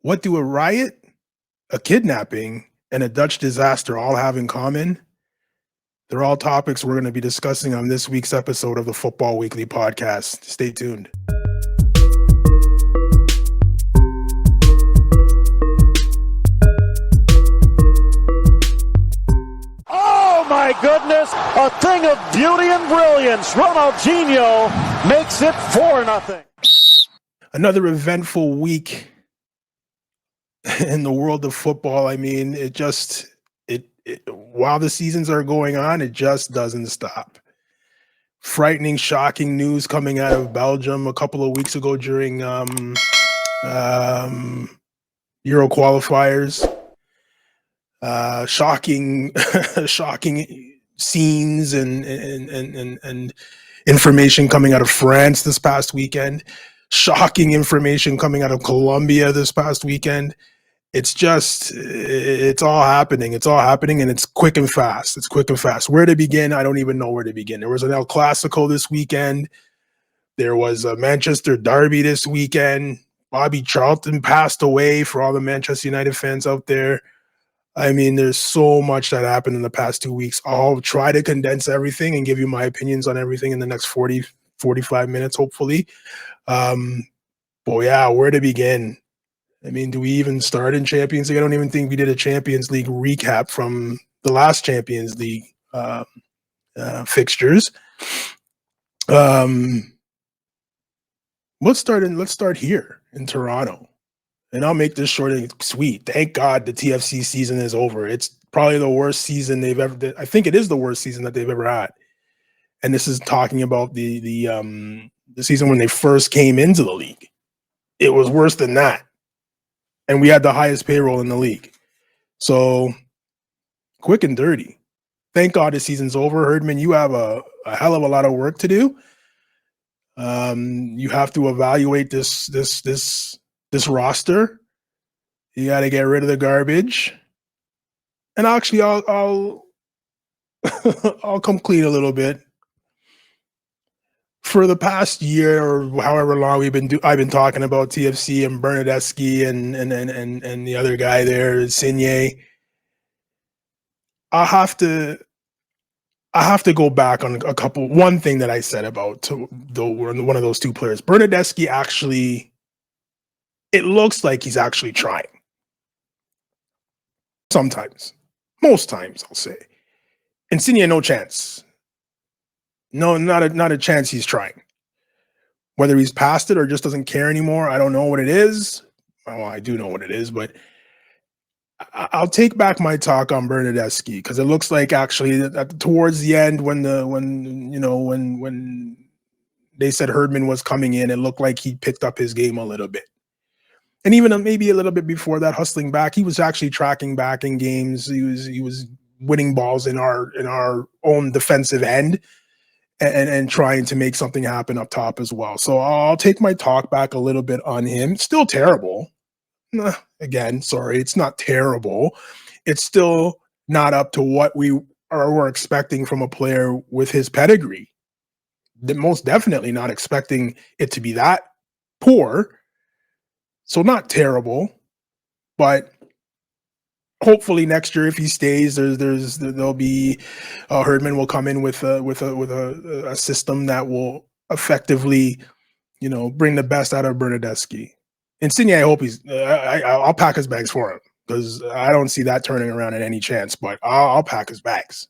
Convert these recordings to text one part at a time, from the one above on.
What do a riot, a kidnapping, and a Dutch disaster all have in common? They're all topics we're going to be discussing on this week's episode of the Football Weekly podcast. Stay tuned. Oh my goodness, a thing of beauty and brilliance. Ronaldinho makes it 4-0. Another eventful week in the world of football. I mean, while the seasons are going on, it just doesn't stop. Frightening, shocking news coming out of Belgium a couple of weeks ago during Euro qualifiers. Shocking, shocking scenes and information coming out of France this past weekend. Shocking information coming out of Colombia this past weekend. It's all happening. It's all happening, and it's quick and fast. It's quick and fast. Where to begin? I don't even know where to begin. There was an El Clasico this weekend. There was a Manchester derby this weekend. Bobby Charlton passed away, for all the Manchester United fans out there. I mean, there's so much that happened in the past 2 weeks. I'll try to condense everything and give you my opinions on everything in the next 40, 45 minutes, hopefully. But yeah, where to begin? I mean, do we even start in Champions League? I don't even think we did a Champions League recap from the last Champions League fixtures. Let's start here in Toronto, and I'll make this short and sweet. Thank God the TFC season is over. It's probably the worst season they've ever did. I think it is the worst season that they've ever had. And this is talking about the season when they first came into the league. It was worse than that. And we had the highest payroll in the league. So quick and dirty. Thank God the season's over. Herdman, you have a hell of a lot of work to do. You have to evaluate this roster. You got to get rid of the garbage. And actually, I'll I'll come clean a little bit. For the past year or however long I've been talking about TFC and Bernadeschi and the other guy there, Insigne. I have to go back on one thing that I said about one of those two players. Bernadeschi actually, it looks like he's actually trying. Sometimes. Most times, I'll say. Insigne, no chance. No, not a chance he's trying. Whether he's past it or just doesn't care anymore, I don't know what it is. Well, I do know what it is, but I'll take back my talk on Bernadeschi because it looks like actually that towards the end when they said Herdman was coming in, it looked like he picked up his game a little bit. And even maybe a little bit before that, hustling back, he was actually tracking back in games. He was winning balls in our own defensive end. And trying to make something happen up top as well. So I'll take my talk back a little bit on him. Still terrible. Again, sorry, it's not terrible. It's still not up to what we're expecting from a player with his pedigree. Most definitely not expecting it to be that poor. So not terrible, but hopefully next year, if he stays, there'll be Herdman will come in with a system that will effectively, bring the best out of Bernadeschi. Insigne, I hope I'll pack his bags for him because I don't see that turning around at any chance. But I'll pack his bags.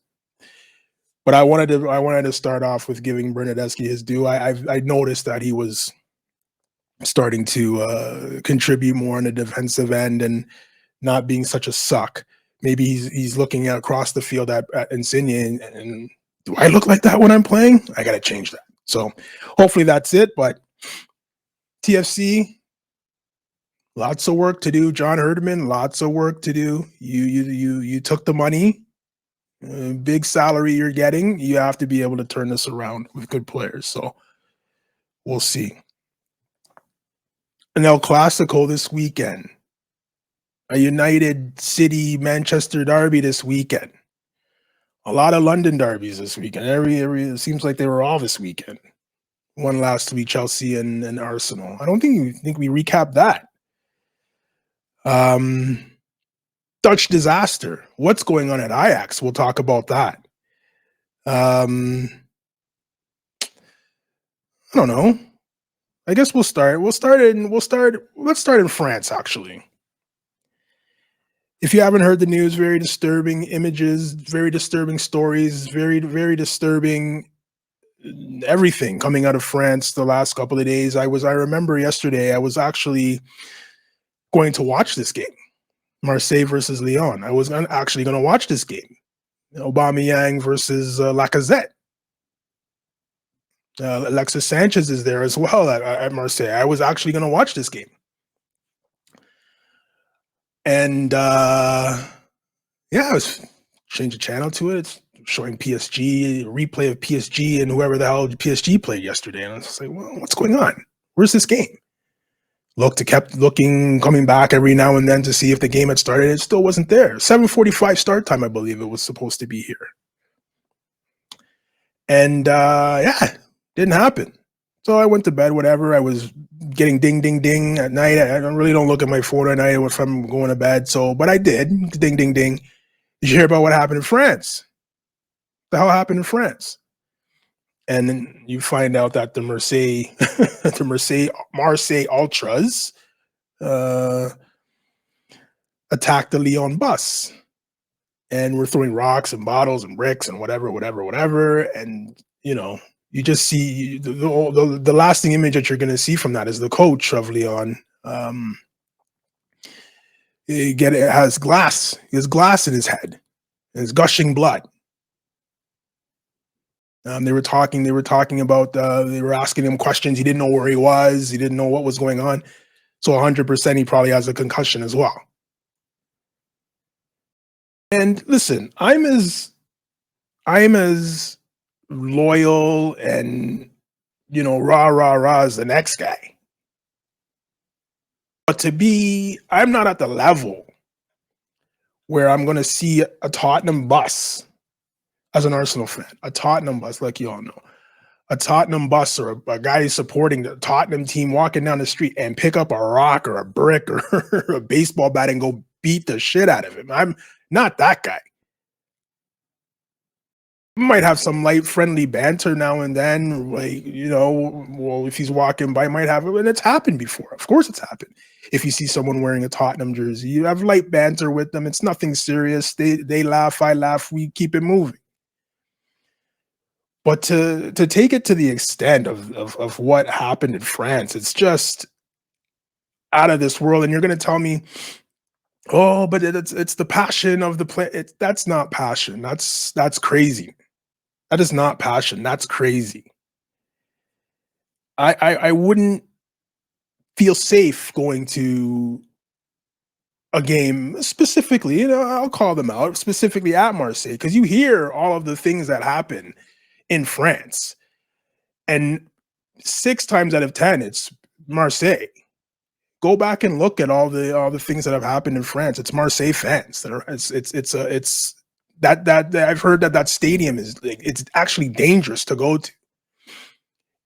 But I wanted to start off with giving Bernadeschi his due. I noticed that he was starting to contribute more on the defensive end and not being such a suck. Maybe he's looking across the field at Insigne and do I look like that when I'm playing? I got to change that. So hopefully that's it. But TFC, lots of work to do. John Herdman, lots of work to do. You took the money, big salary you're getting. You have to be able to turn this around with good players. So we'll see. An El Clasico this weekend. A United City Manchester derby this weekend. A lot of London derbies this weekend. It seems like they were all this weekend. One last week, Chelsea and Arsenal. I don't think we recapped that. Um, Dutch disaster. What's going on at Ajax? We'll talk about that. I don't know. I guess let's start in France, actually. If you haven't heard the news, very disturbing images, very disturbing stories, very, very disturbing everything coming out of France the last couple of days. I remember yesterday, I was actually going to watch this game, Marseille versus Lyon. I was actually going to watch this game, Aubameyang versus Lacazette. Alexis Sanchez is there as well at Marseille. I was actually going to watch this game. And yeah, I was changed the channel to it. It's showing PSG, a replay of PSG and whoever the hell PSG played yesterday. And I was just like, well, what's going on? Where's this game? Kept looking, coming back every now and then to see if the game had started. It still wasn't there. 7:45 start time, I believe it was supposed to be here. And yeah, didn't happen. So I went to bed, whatever. I was getting ding, ding, ding at night. I really don't look at my phone at night if I'm going to bed. So, but I did. Ding, ding, ding. Did you hear about what happened in France? The hell happened in France? And then you find out that the Marseille Ultras attacked the Lyon bus. And we're throwing rocks and bottles and bricks and whatever. And, you know, you just see the lasting image that you're going to see from that is the coach of Lyon. It has glass. He has glass in his head. And it's gushing blood. They were talking about, they were asking him questions. He didn't know where he was. He didn't know what was going on. So 100% he probably has a concussion as well. And listen, I'm as loyal and, you know, rah as the next guy. But I'm not at the level where I'm going to see a Tottenham bus as an Arsenal fan, a Tottenham bus, like you all know, a Tottenham bus or a guy supporting the Tottenham team walking down the street and pick up a rock or a brick or a baseball bat and go beat the shit out of him. I'm not that guy. Might have some light, friendly banter now and then, like, you know, well, if he's walking by, might have it, and it's happened before. Of course, it's happened. If you see someone wearing a Tottenham jersey, you have light banter with them. It's nothing serious. They laugh, I laugh. We keep it moving. But to take it to the extent of what happened in France, it's just out of this world. And you're going to tell me, oh, but it's the passion of the play. That's not passion. That's crazy. That is not passion. That's crazy. I wouldn't feel safe going to a game specifically, you know, I'll call them out, specifically at Marseille, because you hear all of the things that happen in France. And 6 times out of 10, it's Marseille. Go back and look at all the things that have happened in France. It's Marseille fans that are it's that I've heard that stadium is like, it's actually dangerous to go to.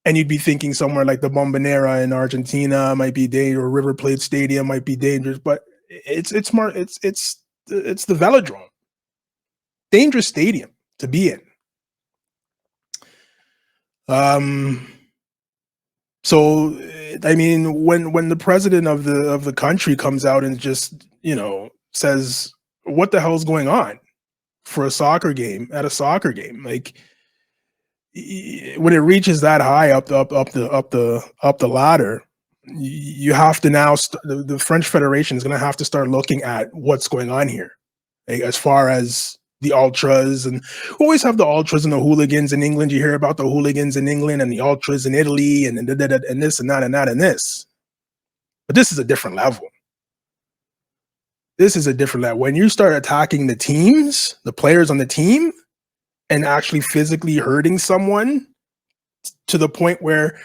And you'd be thinking somewhere like the Bombonera in Argentina might be dangerous, or River Plate Stadium might be dangerous, but it's the Velodrome. Dangerous stadium to be in. So I mean, when the president of the country comes out and just, you know, says, what the hell's going on for a soccer game, like, when it reaches that high up the ladder, you have to now the French Federation is going to have to start looking at what's going on here, like, as far as the ultras. And we always have the ultras and the hooligans in England. You hear about the hooligans in England and the ultras in Italy and this and that and that and this. But this is a different level. This is a different level. When you start attacking the teams, the players on the team, and actually physically hurting someone to the point where,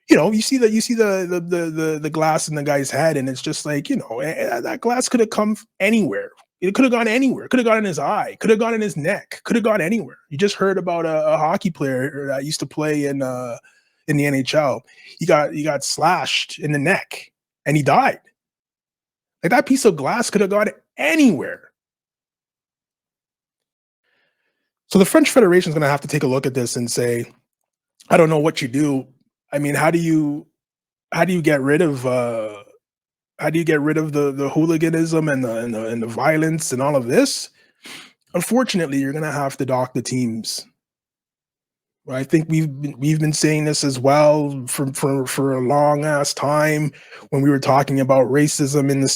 you know, you see the glass in the guy's head, and it's just like, you know, that glass could have come anywhere. It could have gone anywhere. It could have gone in his eye. Could have gone in his neck. Could have gone anywhere. You just heard about a hockey player that used to play in the NHL. He got slashed in the neck and he died. Like that piece of glass could have gone anywhere. So the French Federation is going to have to take a look at this and say, I don't know what you do. I mean, how do you get rid of the hooliganism and the violence and all of this? Unfortunately, you're going to have to dock the teams. I think we've been saying this as well for a long ass time when we were talking about racism in the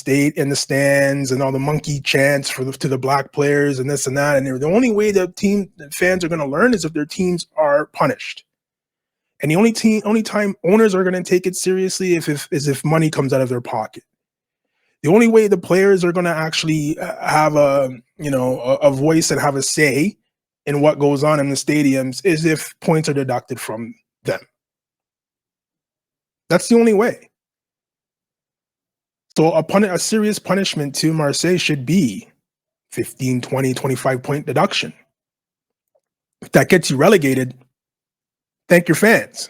stands and all the monkey chants to the black players and this and that. And the only way the fans are going to learn is if their teams are punished. And the only time owners are going to take it seriously is if money comes out of their pocket. The only way the players are going to actually have a voice and have a say in what goes on in the stadiums is if points are deducted from them. That's the only way. So a serious punishment to Marseille should be 15, 20, 25 point deduction. If that gets you relegated, thank your fans.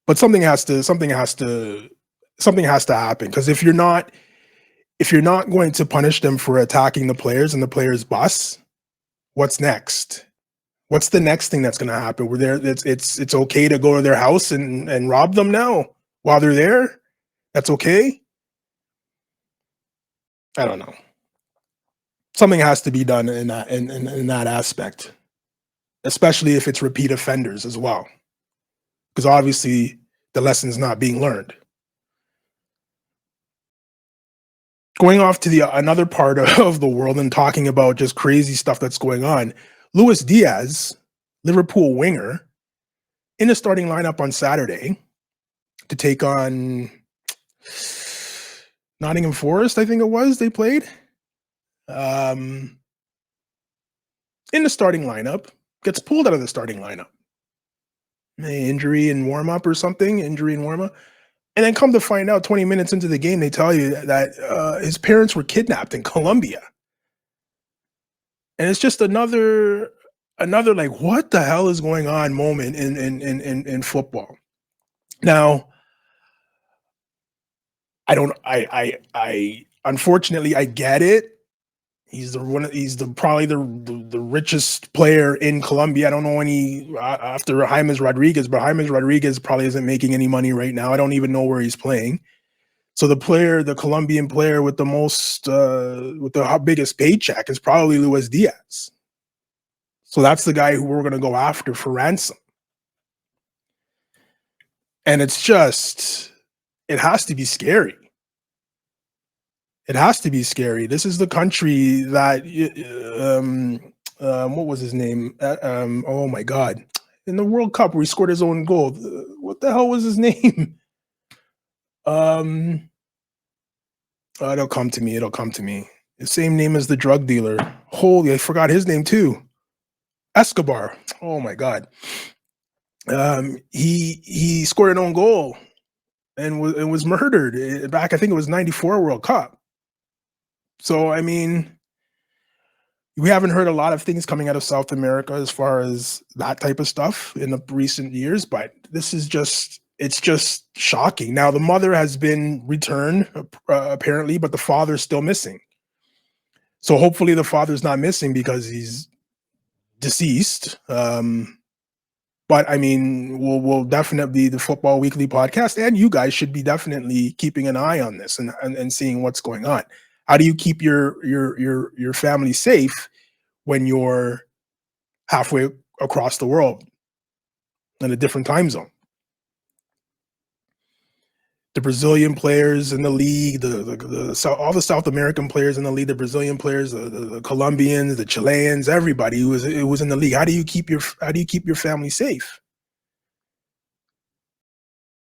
But something has to happen, because if you're not going to punish them for attacking the players and the players' bus, what's next? What's the next thing that's going to happen? It's okay to go to their house and rob them now while they're there? That's okay? I don't know. Something has to be done in that aspect, especially if it's repeat offenders as well, because obviously the lesson's not being learned. Going off to another part of the world and talking about just crazy stuff that's going on, Luis Diaz, Liverpool winger, in the starting lineup on Saturday to take on Nottingham Forest, I think it was, they played. In the starting lineup, gets pulled out of the starting lineup. Injury and warm-up or something, And then come to find out 20 minutes into the game, they tell you that his parents were kidnapped in Colombia. And it's just another like, what the hell is going on moment in football. Now, unfortunately I get it. He's probably the richest player in Colombia. I don't know any after James Rodriguez, but James Rodriguez probably isn't making any money right now. I don't even know where he's playing. So the Colombian player with the biggest paycheck is probably Luis Diaz. So that's the guy who we're going to go after for ransom. And it has to be scary. It has to be scary. This is the country that, what was his name? Oh my God. In the World Cup where he scored his own goal. What the hell was his name? It'll come to me. The same name as the drug dealer. Holy, I forgot his name too. Escobar. Oh my God. He scored an own goal and was murdered back, I think it was 94 World Cup. So, I mean, we haven't heard a lot of things coming out of South America as far as that type of stuff in the recent years, but it's just shocking. Now, the mother has been returned, apparently, but the father's still missing. So hopefully the father's not missing because he's deceased. But I mean, we'll definitely, the Football Weekly podcast and you guys should be definitely keeping an eye on this and seeing what's going on. How do you keep your family safe when you're halfway across the world in a different time zone? The Brazilian players in the league, all the South American players in the league, the Brazilian players, the Colombians, the Chileans, everybody who was in the league. How do you keep your family safe?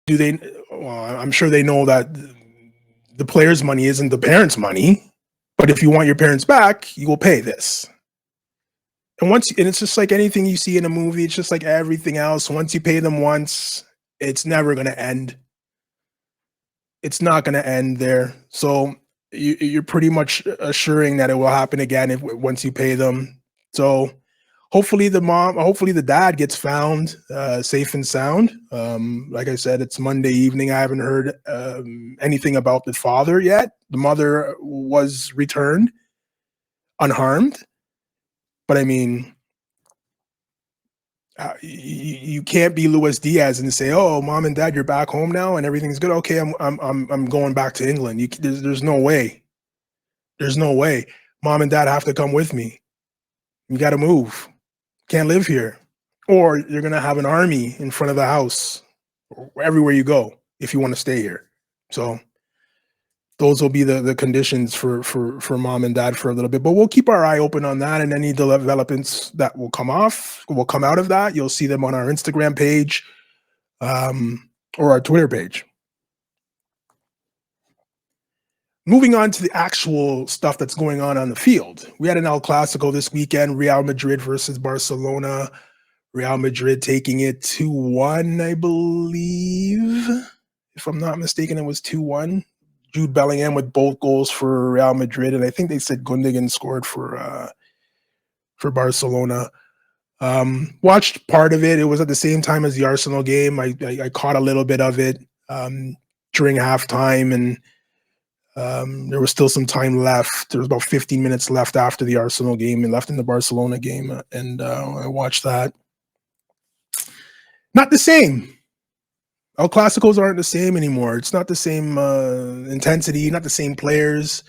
I'm sure they know that the players' money isn't the parents' money, but if you want your parents back, you will pay this. And it's just like anything you see in a movie. It's just like everything else. Once you pay them once, it's never going to end. It's not going to end there. So you're pretty much assuring that it will happen again once you pay them. So hopefully the dad gets found safe and sound. Like I said, it's Monday evening. I haven't heard anything about the father yet. The mother was returned unharmed, but I mean, you can't be Luis Diaz and say, "Oh, mom and dad, you're back home now and everything's good. Okay, I'm going back to England." There's no way. There's no way. Mom and dad have to come with me. You got to move. Can't live here, or you're gonna have an army in front of the house everywhere you go if you want to stay here. So those will be the conditions for mom and dad for a little bit, but we'll keep our eye open on that, and any developments that will come out of that, you'll see them on our Instagram page or our Twitter page. Moving on to the actual stuff that's going on the field. We had an El Clasico this weekend, Real Madrid versus Barcelona. Real Madrid taking it 2-1, I believe. If I'm not mistaken, it was 2-1. Jude Bellingham with both goals for Real Madrid, and I think they said Gundogan scored for Barcelona. Watched part of it. It was at the same time as the Arsenal game. I caught a little bit of it during halftime, and there was still some time left. There was about 15 minutes left after the Arsenal game and left in the Barcelona game, and I watched that. Not the same. El Clasicos aren't the same anymore. It's not the same intensity, not the same players.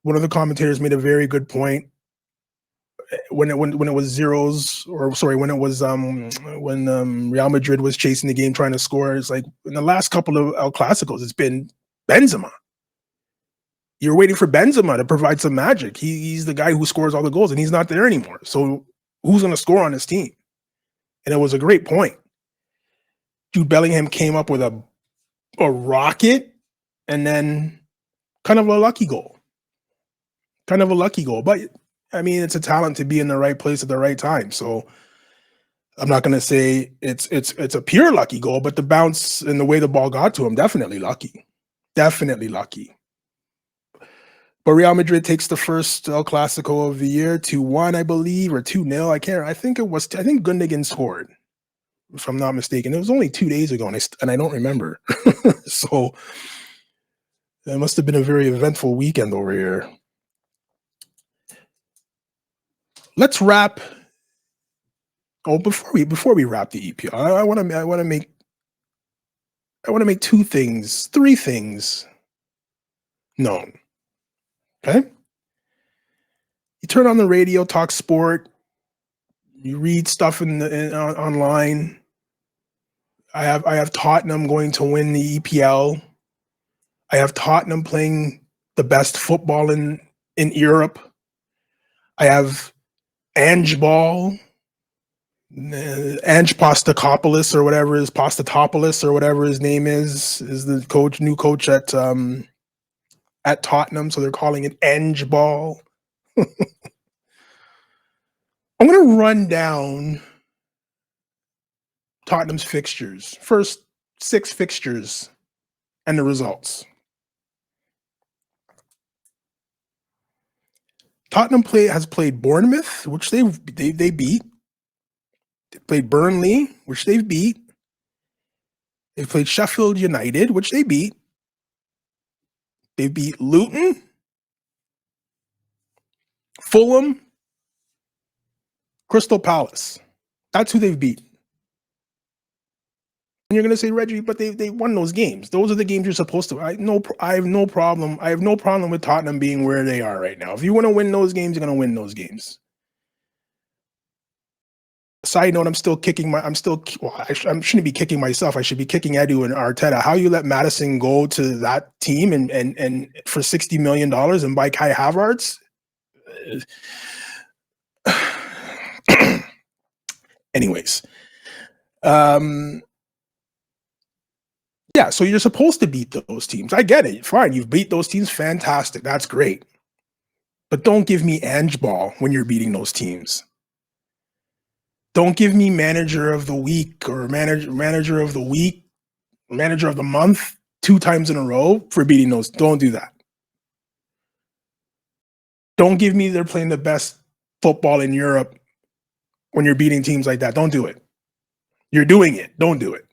One of the commentators made a very good point. When it was zeros, or sorry, when Real Madrid was chasing the game, trying to score, it's like in the last couple of El Clasicos, it's been Benzema. You're waiting for Benzema to provide some magic. He's the guy who scores all the goals, and he's not there anymore. So who's going to score on his team? And it was a great point. Jude Bellingham came up with a rocket, and then kind of a lucky goal. But I mean, it's a talent to be in the right place at the right time. So I'm not going to say it's a pure lucky goal, but the bounce and the way the ball got to him, definitely lucky. But Real Madrid takes the first El Clasico of the year, 2-1, I believe, or 2-0. I think Gundogan scored, if I'm not mistaken. It was only 2 days ago, and I don't remember. So it must have been a very eventful weekend over here. Let's wrap. Oh, before we wrap the EPL, I want to make three things known. Okay? You turn on the radio, talk sport, you read stuff online. I have Tottenham going to win the EPL. I have Tottenham playing the best football in Europe. I have Ange Ball, Ange Postecoglou or whatever his name is the new coach at Tottenham, so they're calling it Ange Ball. I'm going to run down Tottenham's fixtures, first 6 fixtures, and the results. Tottenham has played Bournemouth, which they beat. They played Burnley, which they've beat. They played Sheffield United, which they beat. They beat Luton, Fulham, Crystal Palace. That's who they've beat. And you're going to say, Reggie, but they won those games. Those are the games you're supposed to. I have no problem. I have no problem with Tottenham being where they are right now. If you want to win those games, you're going to win those games. Side note, I shouldn't be kicking myself. I should be kicking Edu and Arteta. How you let Madison go to that team and for $60 million and buy Kai Havertz? Anyways. Yeah, so you're supposed to beat those teams. I get it. Fine, you've beat those teams. Fantastic. That's great. But don't give me Ange Ball when you're beating those teams. Don't give me manager of the week or manager of the week, manager of the month 2 times in a row for beating those. Don't do that. Don't give me they're playing the best football in Europe when you're beating teams like that. Don't do it. You're doing it. Don't do it.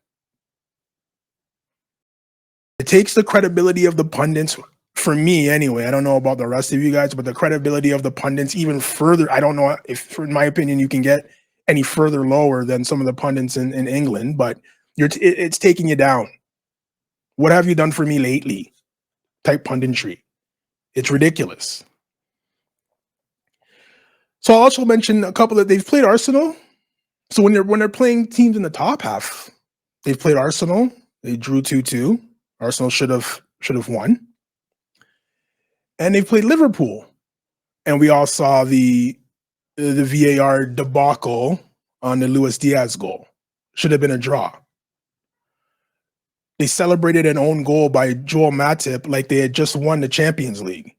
It takes the credibility of the pundits, for me anyway. I don't know about the rest of you guys, but the credibility of the pundits even further. I don't know if, in my opinion, you can get any further lower than some of the pundits in England, but it's taking you down. What have you done for me lately? Type punditry. It's ridiculous. So I'll also mention a couple that they've played Arsenal. So when they're playing teams in the top half, they've played Arsenal. They drew 2-2. Arsenal should have won. And they've played Liverpool. And we all saw the VAR debacle on the Luis Diaz goal. Should have been a draw. They celebrated an own goal by Joel Matip like they had just won the Champions League.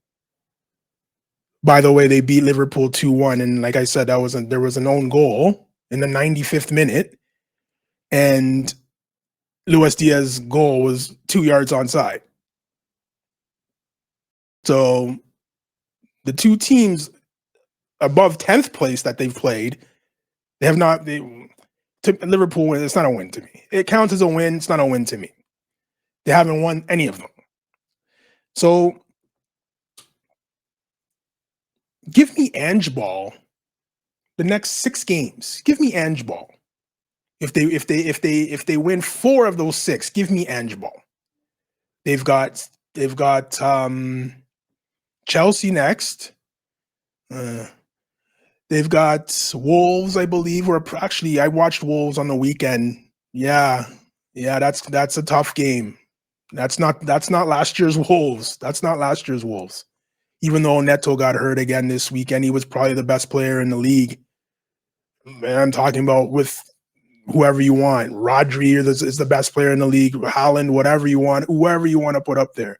By the way, they beat Liverpool 2-1. And like I said, there was an own goal in the 95th minute. And Luis Diaz's goal was 2 yards onside. So the two teams above 10th place that they've played, they have not. Liverpool win. It's not a win to me. It counts as a win. It's not a win to me. They haven't won any of them. So give me Ange Ball the next 6 games. Give me Ange Ball. If they win 4 of those 6, give me Ange Ball. They've got Chelsea next. They've got Wolves, I believe. Actually, I watched Wolves on the weekend. Yeah, that's a tough game. That's not last year's Wolves. That's not last year's Wolves. Even though Neto got hurt again this weekend, he was probably the best player in the league. And I'm talking about with whoever you want. Rodri is the best player in the league. Haaland, whatever you want, whoever you want to put up there.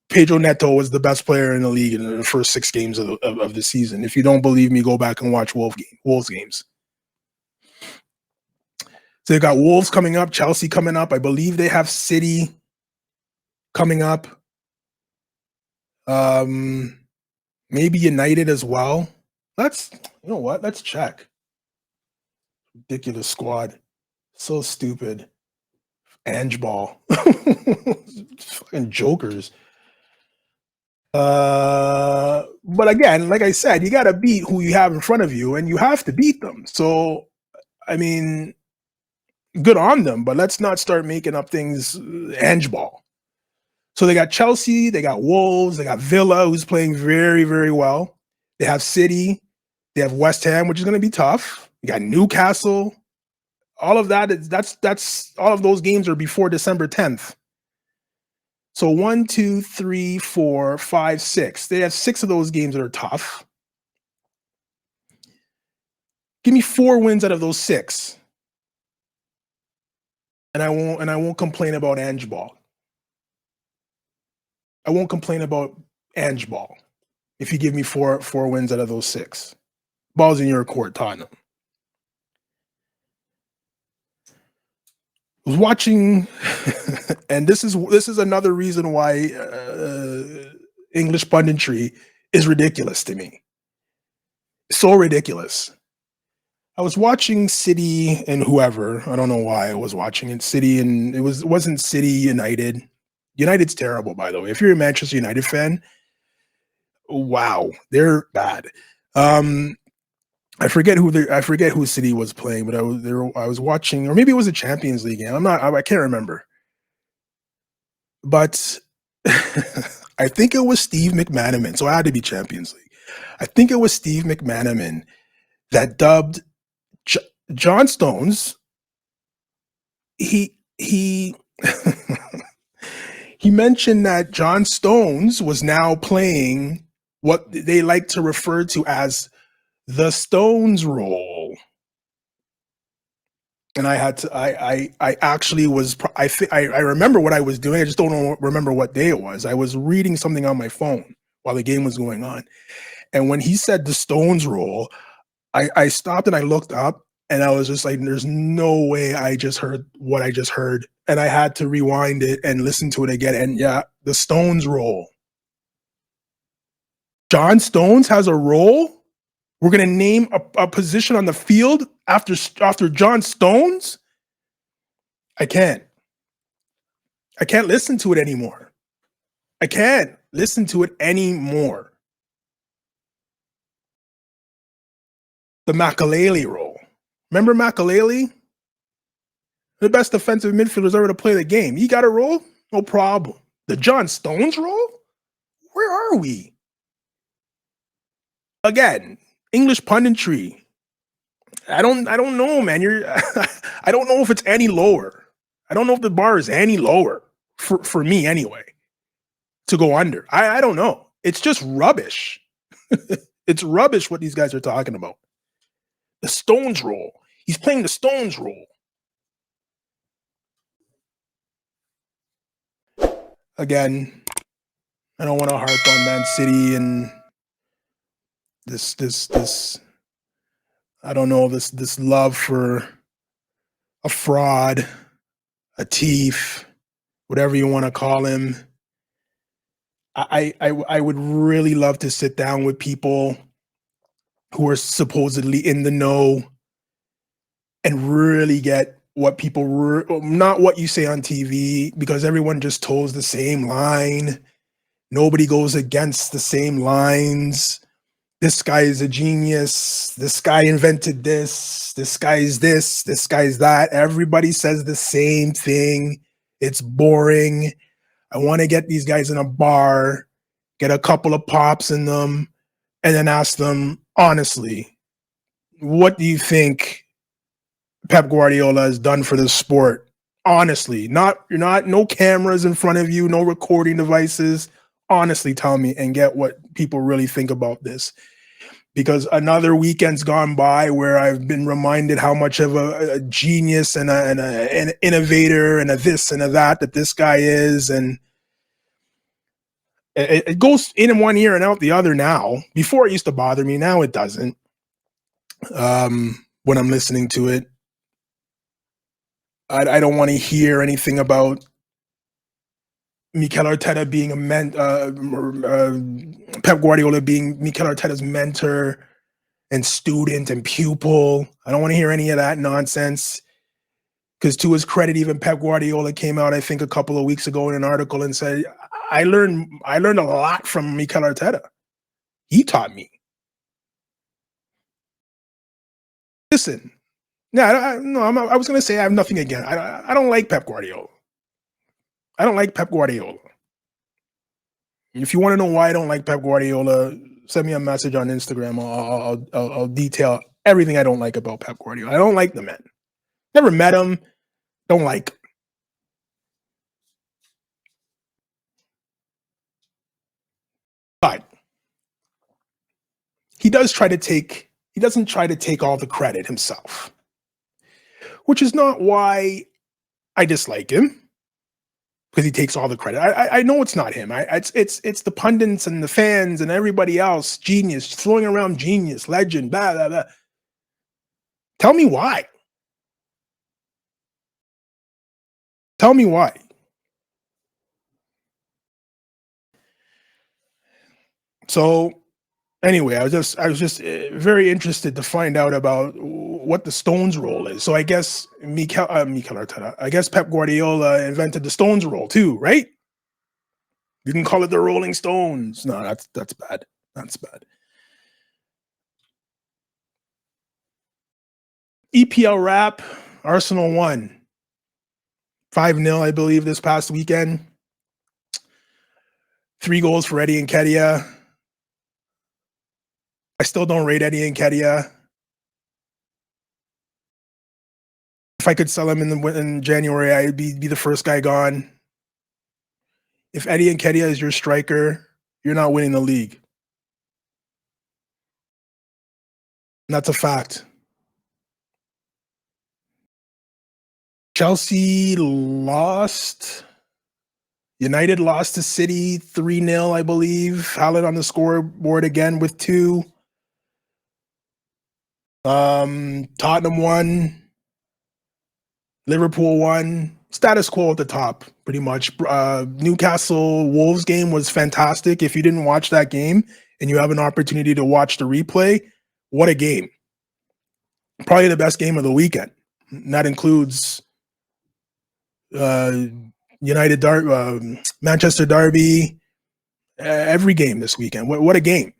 Pedro Neto was the best player in the league in the first 6 games of the season. If you don't believe me, go back and watch Wolves games. So they've got Wolves coming up, Chelsea coming up. I believe they have City coming up. Maybe United as well. You know what? Let's check. Ridiculous squad. So stupid. Ange Ball. Fucking jokers. But again, like I said, you got to beat who you have in front of you, and you have to beat them. So, I mean, good on them, but let's not start making up things Ange Ball. So they got Chelsea, they got Wolves, they got Villa, who's playing very, very well. They have City, they have West Ham, which is going to be tough. You got Newcastle. All of that's all of those games are before December 10th. So 1, 2, 3, 4, 5, 6. They have 6 of those games that are tough. Give me 4 wins out of those 6. And I won't complain about Ange Ball. I won't complain about Ange Ball if you give me 4 wins out of those 6. Ball's in your court, Tottenham. I was watching, and this is another reason why English punditry is ridiculous to me. So ridiculous. I was watching City and whoever. I don't know why I was watching it. City, and it wasn't City United. United's terrible, by the way. If you're a Manchester United fan, wow, they're bad. I forget who City was playing, but I was watching, or maybe it was a Champions League game. I can't remember. But I think it was Steve McManaman. So it had to be Champions League. I think it was Steve McManaman that dubbed John Stones. He he mentioned that John Stones was now playing what they like to refer to as the Stones roLE. And I remember what I was doing. I just don't remember what day it was. I was reading something on my phone while the game was going on. And when he said the Stones roLE, I stopped and I looked up, and I was just like, there's no way I just heard what I just heard. And I had to rewind it and listen to it again. And yeah, the Stones roLE. John Stones has a roLE? We're going to name a position on the field after John Stones? I can't listen to it anymore. I can't listen to it anymore. The Makalele role. Remember Makalele? The best defensive midfielders ever to play the game. He got a role? No problem. The John Stones role? Where are we? Again, English punditry. I don't know, man. I don't know if it's any lower. I don't know if the bar is any lower for me anyway to go under. I don't know. It's just rubbish. It's rubbish what these guys are talking about. The Stones role. He's playing the Stones role. Again, I don't want to harp on Man City and this I don't know, this love for a fraud, a thief, whatever you want to call him. I would really love to sit down with people who are supposedly in the know and really get what people not what you say on TV, because everyone just toes the same line. Nobody goes against the same lines. This guy is a genius. This guy invented this. This guy is this. This guy is that. Everybody says the same thing. It's boring. I want to get these guys in a bar, get a couple of pops in them, and then ask them, honestly, what do you think Pep Guardiola has done for this sport? Honestly, no cameras in front of you, no recording devices. Honestly, tell me and get what people really think about this. Because another weekend's gone by where I've been reminded how much of a genius and an innovator and a this and a that this guy is. And it goes in one ear and out the other now. Before it used to bother me. Now it doesn't. When I'm listening to it, I don't want to hear anything about Mikel Arteta being Pep Guardiola being Mikel Arteta's mentor and student and pupil. I don't want to hear any of that nonsense. Because to his credit, even Pep Guardiola came out, I think, a couple of weeks ago in an article and said, I learned a lot from Mikel Arteta. He taught me. Listen, I was going to say I have nothing against. I don't like Pep Guardiola. I don't like Pep Guardiola. If you want to know why I don't like Pep Guardiola, send me a message on Instagram. I'll detail everything I don't like about Pep Guardiola. I don't like the man. Never met him. Don't like. But he doesn't try to take all the credit himself, which is not why I dislike him. Because he takes all the credit. I know it's not him. It's the pundits and the fans and everybody else. Genius, throwing around genius, legend, blah, blah, blah. Tell me why. Tell me why. So, anyway, I was just very interested to find out about what the Stones role is. So I guess Mikel Arteta, I guess Pep Guardiola invented the Stones role too, right? You can call it the Rolling Stones. No, that's bad. That's bad. EPL wrap. Arsenal won 5-0, I believe, this past weekend. 3 goals for Eddie Nketiah. I still don't rate Eddie Nketiah. If I could sell him in January, I'd be the first guy gone. If Eddie Nketiah is your striker, you're not winning the league. And that's a fact. Chelsea lost. United lost to City 3-0, I believe. Haaland on the scoreboard again with 2. Tottenham won. Liverpool won. Status quo at the top, pretty much. Newcastle Wolves game was fantastic. If you didn't watch that game and you have an opportunity to watch the replay, What a game. Probably the best game of the weekend. And that includes United Manchester Derby, every game this weekend. What a game.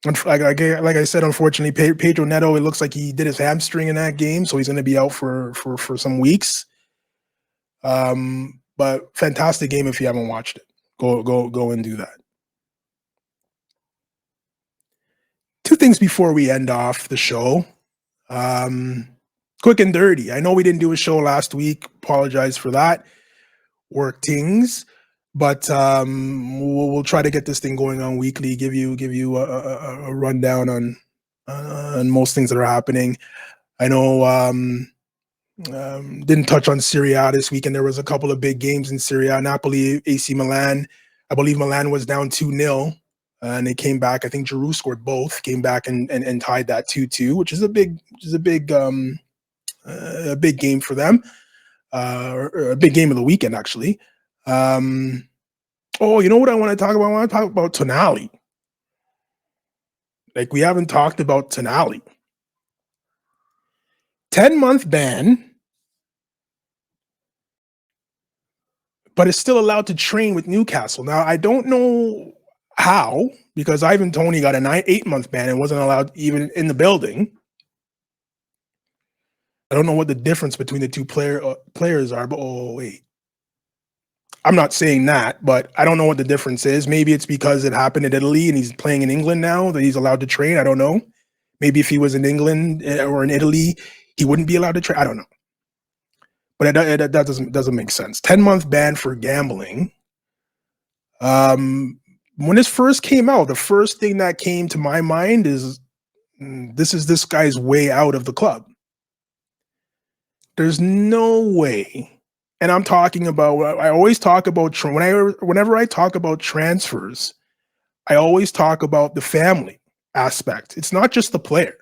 Like I said, unfortunately, Pedro Neto, it looks like he did his hamstring in that game, so he's going to be out for some weeks. But fantastic game if you haven't watched it. Go and do that. Two things before we end off the show. Quick and dirty. I know we didn't do a show last week. Apologize for that. Work things. But we'll try to get this thing going on weekly. Give you a rundown on most things that are happening. I know didn't touch on Serie A this weekend. There was a couple of big games in Serie A. Napoli, AC Milan. I believe Milan was down 2-0, and they came back. I think Giroud scored both. Came back and tied that 2-2, which is a big game for them. Or a big game of the weekend, actually. Oh, you know what I want to talk about? I want to talk about ToNEs. Like, we haven't talked about ToNEs. 10-month ban, but is still allowed to train with Newcastle. Now, I don't know how, because Ivan Toney got an 8-month ban and wasn't allowed even in the building. I don't know what the difference between the two players are, but wait. I'm not saying that, but I don't know what the difference is. Maybe it's because it happened in Italy and he's playing in England now that he's allowed to train. I don't know. Maybe if he was in England or in Italy, he wouldn't be allowed to train. I don't know. But that doesn't make sense. 10-month ban for gambling. When this first came out, the first thing that came to my mind is this guy's way out of the club. There's no way. And I'm talking about, I always talk about, whenever I talk about transfers, I always talk about the family aspect. It's not just the player.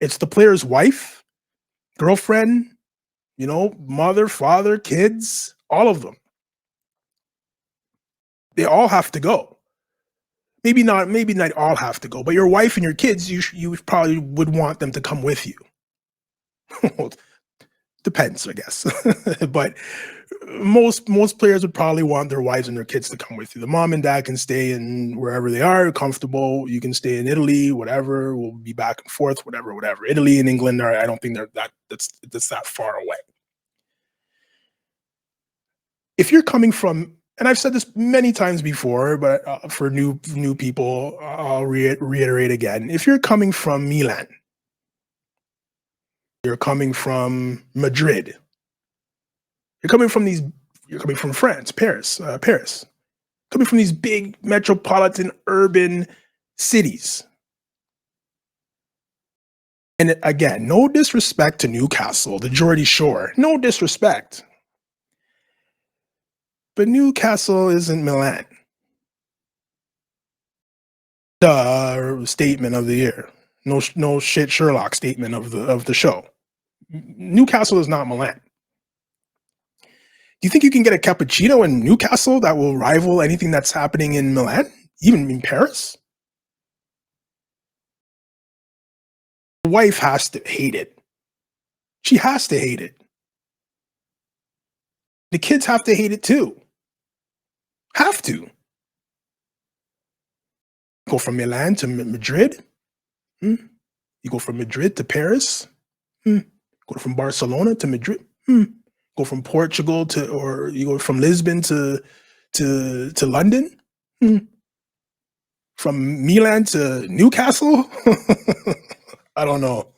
It's the player's wife, girlfriend, mother, father, kids, all of them. They all have to go. Maybe not all have to go, but your wife and your kids, you probably would want them to come with you. Depends, I guess. But most players would probably want their wives and their kids to come with you. The mom and dad can stay in wherever they are, comfortable. You can stay in Italy, whatever. We'll be back and forth, whatever. Italy and England I don't think that's that far away. If you're coming from, and I've said this many times before, but for new people, I'll reiterate again. If you're coming from Milan, you're coming from Madrid, you're coming from France, Paris, coming from these big metropolitan urban cities. And again, no disrespect to Newcastle, the Geordie Shore, no disrespect. But Newcastle isn't Milan. The statement of the year. No shit Sherlock statement of the show. Newcastle is not Milan. Do you think you can get a cappuccino in Newcastle that will rival anything that's happening in Milan, even in Paris? The wife has to hate it. She has to hate it. The kids have to hate it too. Have to. Go from Milan to Madrid. You go from Madrid to Paris. Go from Barcelona to Madrid. Go from Portugal or you go from Lisbon to London. From Milan to Newcastle. I don't know.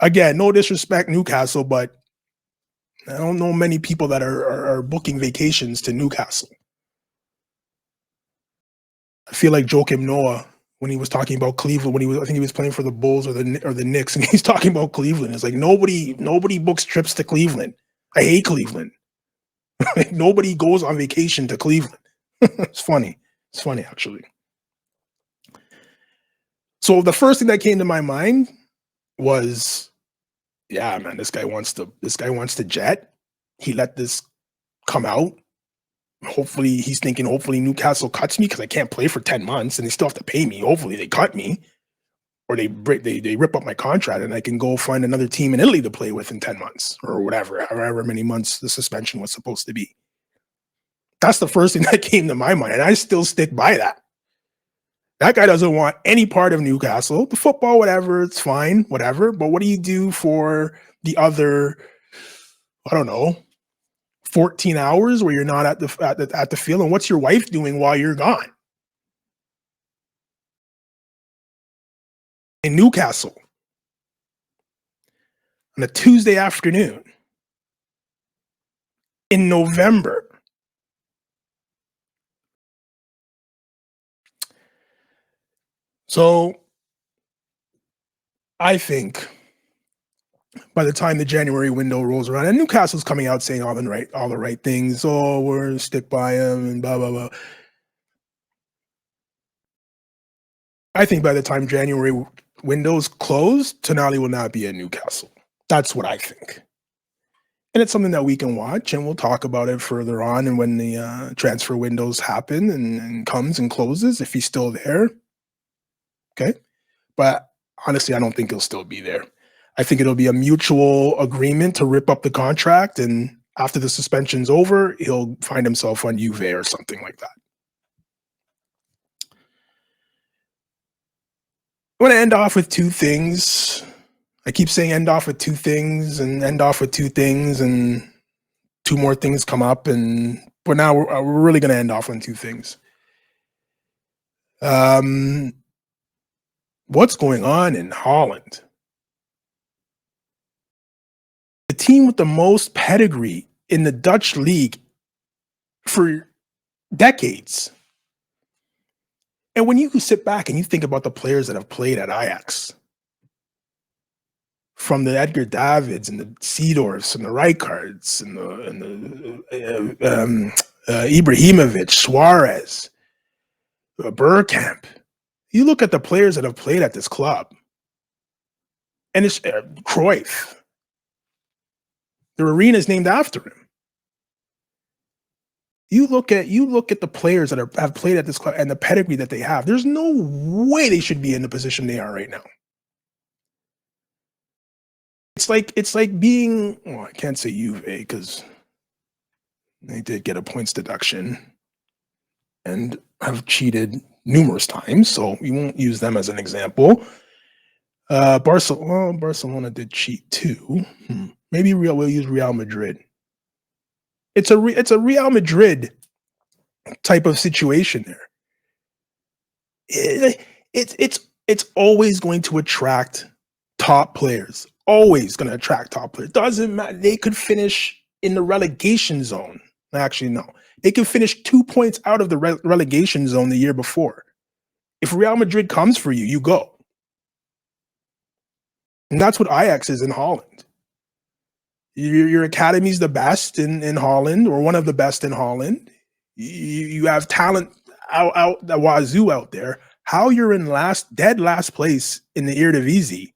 Again, no disrespect, Newcastle, but I don't know many people that are booking vacations to Newcastle. I feel like Joakim Noah when he was talking about Cleveland, I think he was playing for the Bulls or the Knicks, and he's talking about Cleveland. It's like nobody books trips to Cleveland. I hate Cleveland. Nobody goes on vacation to Cleveland. It's funny. It's funny, actually. So the first thing that came to my mind was, yeah, man, this guy wants to jet. He let this come out. Hopefully, he's thinking, hopefully Newcastle cuts me because I can't play for 10 months and they still have to pay me. Hopefully they cut me. or they rip up my contract and I can go find another team in Italy to play with in 10 months or whatever, however many months the suspension was supposed to be. That's the first thing that came to my mind, and I still stick by that. That guy doesn't want any part of Newcastle. The football, whatever, it's fine, whatever. But what do you do for the other, I don't know, 14 hours where you're not at the field? And what's your wife doing while you're gone? In Newcastle on a Tuesday afternoon in November. So I think by the time the January window rolls around, and Newcastle's coming out saying all the right things, oh, we're gonna stick by him and blah blah blah. I think by the time January windows close, Tonali will not be at Newcastle. That's what I think. And it's something that we can watch, and we'll talk about it further on and when the transfer windows happen and comes and closes, if he's still there. Okay. But honestly, I don't think he'll still be there. I think it'll be a mutual agreement to rip up the contract, and after the suspension's over, he'll find himself on Juve or something like that. I want to end off with two things. I keep saying end off with two things and end off with two things, and two more things come up, but now we're really going to end off on two things. What's going on in Holland? The team with the most pedigree in the Dutch league for decades. And when you sit back and you think about the players that have played at Ajax, from the Edgar Davids and the Seedorfs and the Rijkaards and the Ibrahimovic, Suarez, Bergkamp, you look at the players that have played at this club, and it's Cruyff. Their arena is named after him. You look at the players that have played at this club and the pedigree that they have. There's no way they should be in the position they are right now. It's like being, well, I can't say Juve because they did get a points deduction and have cheated numerous times, so we won't use them as an example. Barcelona did cheat too. Maybe we'll use Real Madrid. It's a Real Madrid type of situation there. It's always going to attract top players. Always going to attract top players. Doesn't matter. They could finish in the relegation zone. Actually, no. They could finish 2 points out of the relegation zone the year before. If Real Madrid comes for you, you go. And that's what Ajax is in Holland. Your academy's the best in Holland, or one of the best in Holland. You have talent out the wazoo out there. How you're in dead last place in the Eredivisie,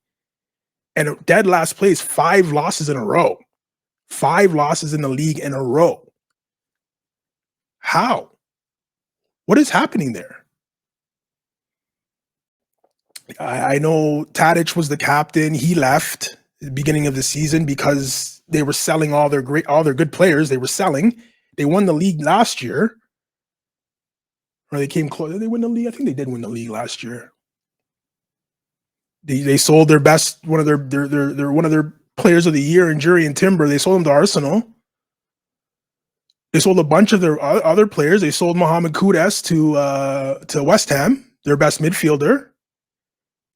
and dead last place, 5 losses in a row. 5 losses in the league in a row. How? What is happening there? I know Tadic was the captain. He left at the beginning of the season because they were selling all their good players. They were selling. They won the league last year. Or they came close. Did they win the league? I think they did win the league last year. They sold their best, one of their players of the year in Jury and Timber. They sold him to Arsenal. They sold a bunch of their other players. They sold Mohamed Kudus to West Ham, their best midfielder.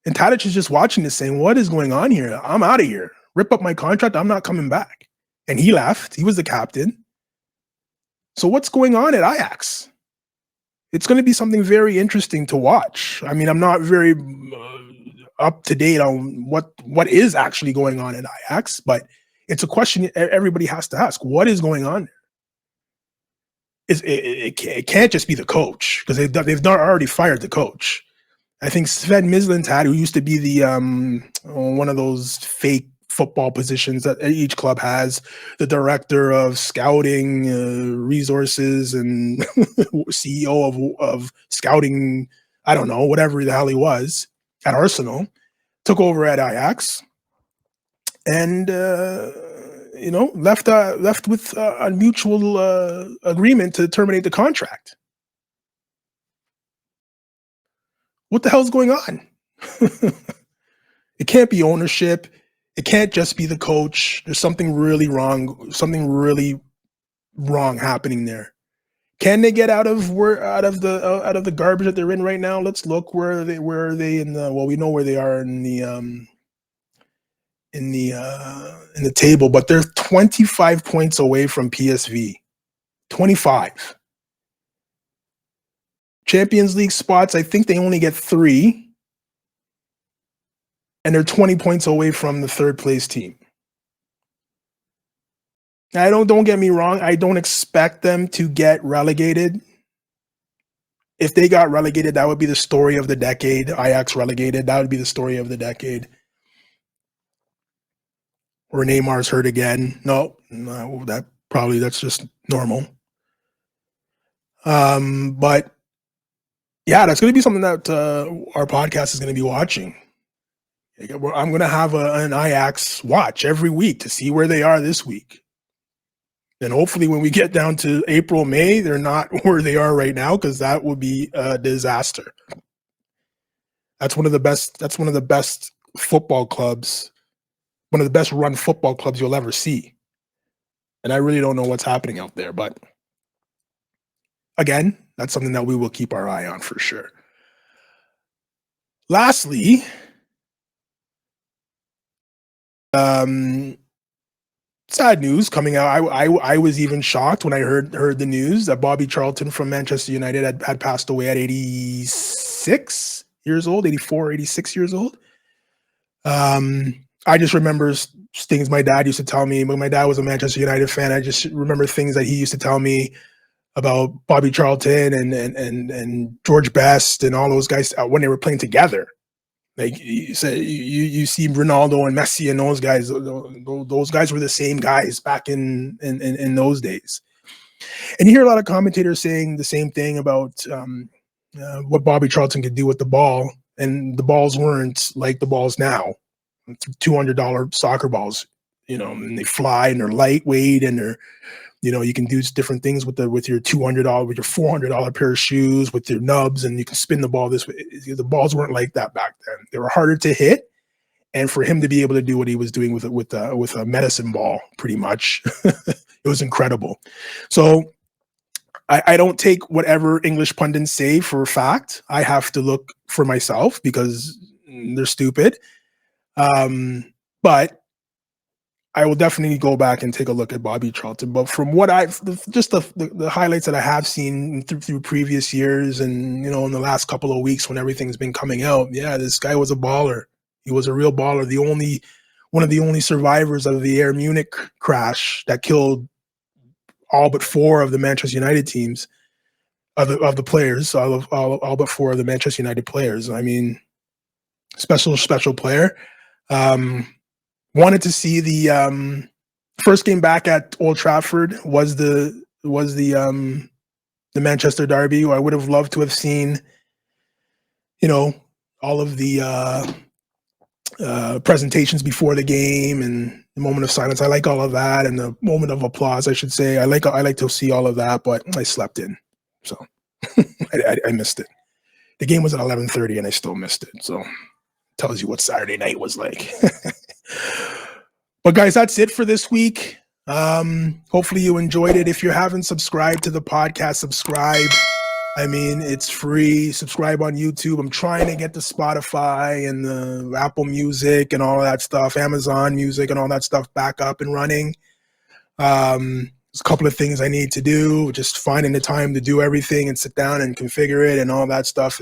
And Tadic is just watching this saying, what is going on here? I'm out of here. Rip up my contract. I'm not coming back. And he left. He was the captain. So what's going on at Ajax? It's going to be something very interesting to watch. I mean, I'm not very up to date on what is actually going on at Ajax, but it's a question everybody has to ask. What is going on there? It can't just be the coach, because they've already fired the coach. I think Sven Mislintat, who used to be the one of those fake football positions that each club has, the director of scouting resources and CEO of scouting, I don't know, whatever the hell he was at Arsenal. took over at Ajax, and left with a mutual agreement to terminate the contract. What the hell's going on? It can't be ownership. It can't just be the coach. There's something really wrong. Something really wrong happening there. Can they get out of the garbage that they're in right now? Let's look. Where are they in the? Well, we know where they are in the table, but they're 25 points away from PSV. 25 Champions League spots. I think they only get 3, and they're 20 points away from the third place team. Now, don't get me wrong. I don't expect them to get relegated. If they got relegated, that would be the story of the decade. Ajax relegated, that would be the story of the decade. Or Neymar's hurt again. No, that's just normal. But yeah, that's going to be something that our podcast is going to be watching. I'm going to have an Ajax watch every week to see where they are this week. And hopefully when we get down to April, May, they're not where they are right now, because that would be a disaster. That's one of the best football clubs, one of the best run football clubs you'll ever see. And I really don't know what's happening out there. But again, that's something that we will keep our eye on for sure. Lastly, sad news coming out. I was even shocked when I heard the news that Bobby Charlton from Manchester United had passed away at 86 years old, 84, 86 years old. I just remember things my dad used to tell me. When my dad was a Manchester United fan, I just remember things that he used to tell me about Bobby Charlton and George Best and all those guys when they were playing together. Like you said, you see Ronaldo and Messi and those guys. Those guys were the same guys back in those days. And you hear a lot of commentators saying the same thing about what Bobby Charlton could do with the ball, and the balls weren't like the balls now. $200 soccer balls, and they fly and they're lightweight and they're, you can do different things with your $200, with your $400 pair of shoes, with your nubs, and you can spin the ball this way. The balls weren't like that back then. They were harder to hit, and for him to be able to do what he was doing with a medicine ball, pretty much, it was incredible. So I don't take whatever English pundits say for a fact. I have to look for myself because they're stupid. But I will definitely go back and take a look at Bobby Charlton. But from what the highlights that I have seen through previous years and, in the last couple of weeks when everything's been coming out, yeah, this guy was a baller. He was a real baller. One of the only survivors of the Air Munich crash that killed all but 4 of the Manchester United teams, of the players, all but 4 of the Manchester United players. I mean, special player. Wanted to see the first game back at Old Trafford was the Manchester Derby. I would have loved to have seen, all of the presentations before the game and the moment of silence. I like all of that, and the moment of applause, I should say. I like to see all of that, but I slept in, so I missed it. The game was at 11:30, and I still missed it. So tells you what Saturday night was like. But guys, that's it for this week. Hopefully you enjoyed it. If you haven't subscribed to the podcast, subscribe. I mean, it's free. Subscribe on YouTube. I'm trying to get the Spotify and the Apple Music and all of that stuff, Amazon Music and all that stuff back up and running. There's a couple of things I need to do. Just finding the time to do everything and sit down and configure it and all that stuff.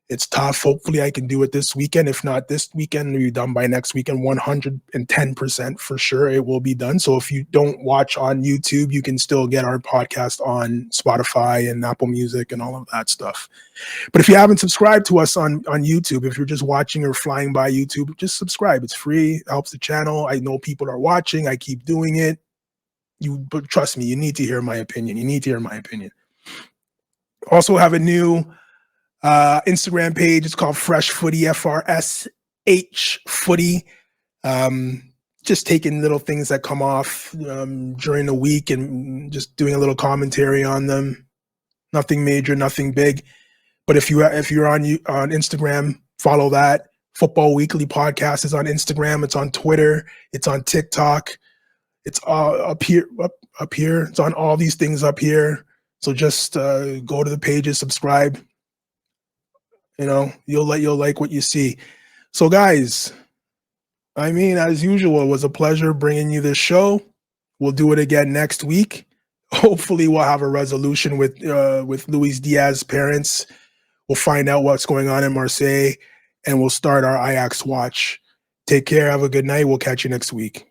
It's tough. Hopefully I can do it this weekend. If not this weekend, it'll be done by next weekend. 110% for sure it will be done. So if you don't watch on YouTube, you can still get our podcast on Spotify and Apple Music and all of that stuff. But if you haven't subscribed to us on YouTube, if you're just watching or flying by YouTube, just subscribe. It's free. It helps the channel. I know people are watching. I keep doing it. But trust me, you need to hear my opinion. Also have a new Instagram page, it's called Fresh Footy, FRSH Footy. Just taking little things that come off during the week and just doing a little commentary on them. Nothing major, nothing big. But if you're on Instagram, follow that. Football Weekly Podcast is on Instagram. It's on Twitter. It's on TikTok. It's up here. It's on all these things up here. So just go to the pages, subscribe. You'll like what you see. So guys, I mean, as usual, it was a pleasure bringing you this show. We'll do it again next week. Hopefully we'll have a resolution with Luis Diaz's parents. We'll find out what's going on in Marseille, and we'll start our Ajax watch. Take care. Have a good night. We'll catch you next week.